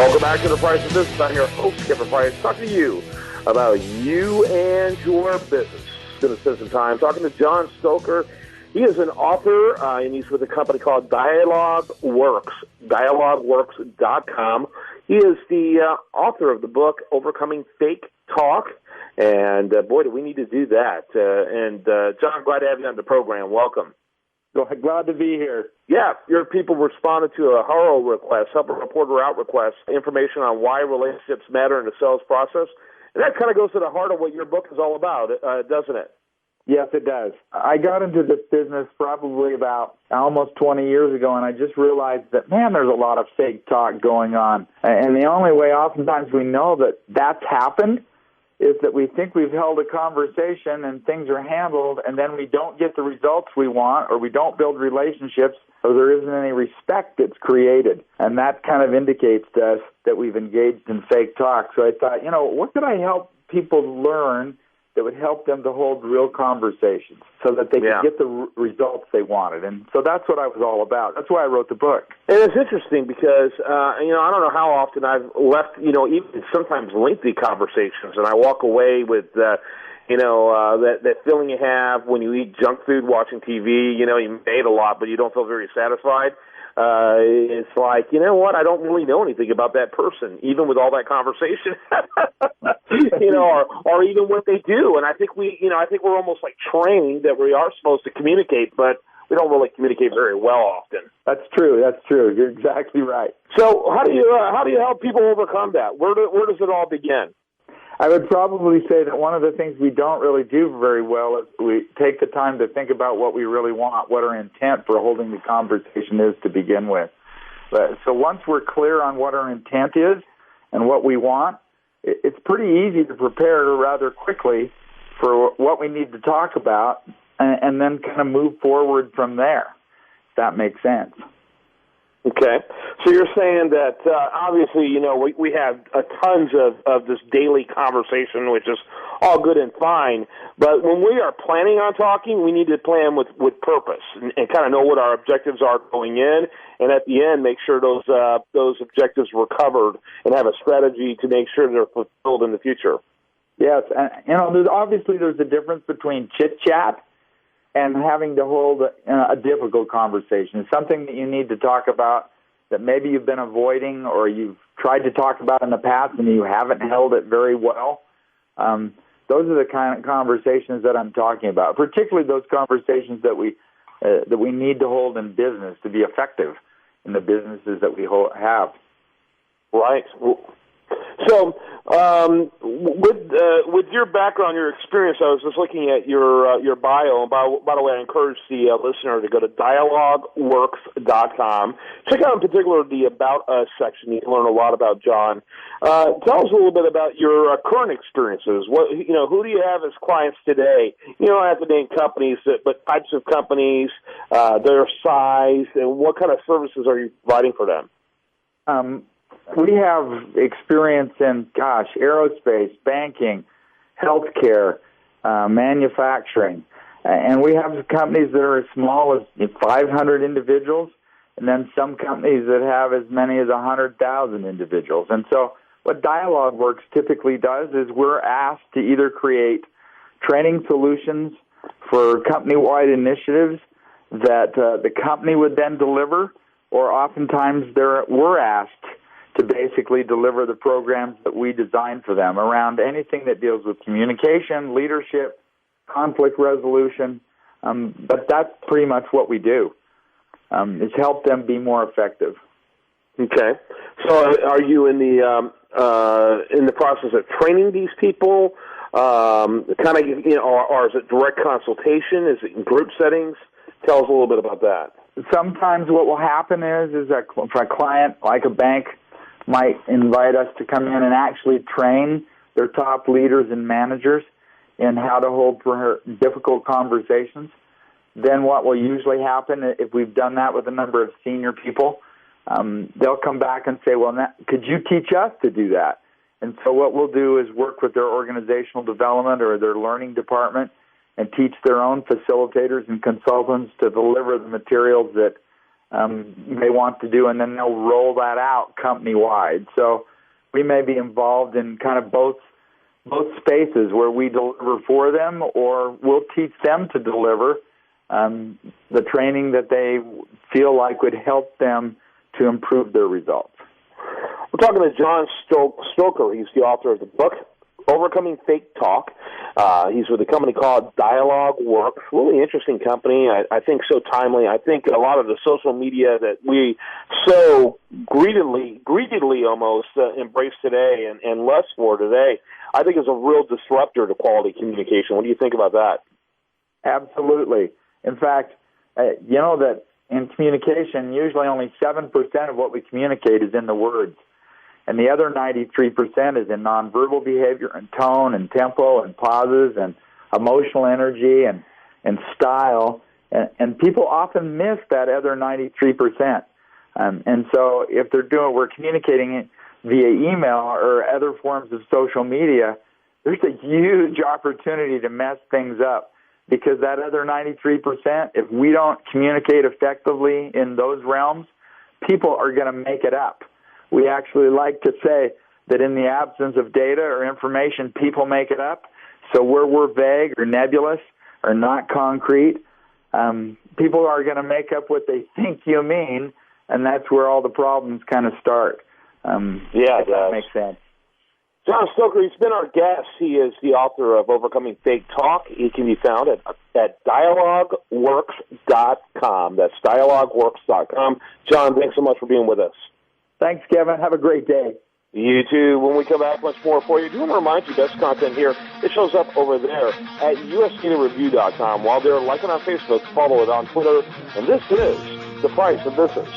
Welcome back to The Price of Business. I'm your host, Kevin Price, talking to you about you and your business. Going to spend some time talking to John Stoker. He is an author, and he's with a company called Dialogue Works, dialogueworks.com. He is the author of the book, Overcoming Fake Talk, and boy, do we need to do that. John, glad to have you on the program. Welcome. Glad to be here. Yeah, your people responded to a HARO request, help a reporter out request, information on why relationships matter in the sales process. And that kind of goes to the heart of what your book is all about, doesn't it? Yes, it does. I got into this business probably about almost 20 years ago, and I just realized that, man, there's a lot of fake talk going on. And the only way oftentimes we know that that's happened is that we think we've held a conversation and things are handled, and then we don't get the results we want, or we don't build relationships, or there isn't any respect that's created. And that kind of indicates to us that we've engaged in fake talk. So I thought, what could I help people learn that would help them to hold real conversations so that they could get the results they wanted? And so that's what I was all about. That's why I wrote the book. And it's interesting because, I don't know how often I've left, even sometimes lengthy conversations, and I walk away with, that feeling you have when you eat junk food watching TV. You ate a lot, but you don't feel very satisfied. It's like, you know what? I don't really know anything about that person, even with all that conversation, or even what they do. And I think we're almost like trained that we are supposed to communicate, but we don't really communicate very well often. That's true. You're exactly right. So how do you help people overcome that? Where does it all begin? I would probably say that one of the things we don't really do very well is we take the time to think about what we really want, what our intent for holding the conversation is to begin with. So once we're clear on what our intent is and what we want, it's pretty easy to prepare rather quickly for what we need to talk about and then kind of move forward from there, if that makes sense. Okay. So you're saying that obviously, we have tons of this daily conversation, which is all good and fine. But when we are planning on talking, we need to plan with purpose and kind of know what our objectives are going in. And at the end, make sure those objectives were covered and have a strategy to make sure they're fulfilled in the future. Yes. And, there's a difference between chit-chat and having to hold a difficult conversation, something that you need to talk about that maybe you've been avoiding or you've tried to talk about in the past and you haven't held it very well. Those are the kind of conversations that I'm talking about, particularly those conversations that we need to hold in business to be effective in the businesses that we have. Right. So, with your background, your experience, I was just looking at your bio. And by the way, I encourage the listener to go to dialogueworks.com. Check out in particular the About Us section. You can learn a lot about John. Tell us a little bit about your current experiences. Who do you have as clients today? You don't have to name companies, but types of companies, their size, and what kind of services are you providing for them? We have experience in, aerospace, banking, healthcare, manufacturing. And we have companies that are as small as 500 individuals, and then some companies that have as many as 100,000 individuals. And so what Dialogue Works typically does is we're asked to either create training solutions for company-wide initiatives that the company would then deliver, or oftentimes we're asked to basically deliver the programs that we design for them around anything that deals with communication, leadership, conflict resolution. But that's pretty much what we do, is help them be more effective. Okay. So are you in the process of training these people? Or is it direct consultation? Is it in group settings? Tell us a little bit about that. Sometimes what will happen is that for a client, like a bank, might invite us to come in and actually train their top leaders and managers in how to hold difficult conversations. Then what will usually happen, if we've done that with a number of senior people, they'll come back and say, could you teach us to do that? And so what we'll do is work with their organizational development or their learning department and teach their own facilitators and consultants to deliver the materials that they want to do, and then they'll roll that out company-wide. So we may be involved in kind of both spaces where we deliver for them, or we'll teach them to deliver the training that they feel like would help them to improve their results. We're talking to John Stoker. He's the author of the book, Overcoming Fake Talk. He's with a company called Dialogue Works. Really interesting company. I think so timely. I think a lot of the social media that we so greedily almost embrace today and lust for today, I think is a real disruptor to quality communication. What do you think about that? Absolutely. In fact, you know that in communication, usually only 7% of what we communicate is in the words. And the other 93% is in nonverbal behavior and tone and tempo and pauses and emotional energy and style. And people often miss that other 93%. And so if we're communicating it via email or other forms of social media, there's a huge opportunity to mess things up, because that other 93%, if we don't communicate effectively in those realms, people are going to make it up. We actually like to say that in the absence of data or information, people make it up. So where we're vague or nebulous or not concrete, people are going to make up what they think you mean, and that's where all the problems kind of start. If that makes sense. John Stoker, he's been our guest. He is the author of Overcoming Fake Talk. He can be found at dialogueworks.com. That's dialogueworks.com. John, thanks so much for being with us. Thanks, Kevin. Have a great day. You too. When we come back, much more for you. I do want to remind you, best content here, it shows up over there at usdatareview.com. While they're liking on Facebook, follow it on Twitter. And this is The Price of Business.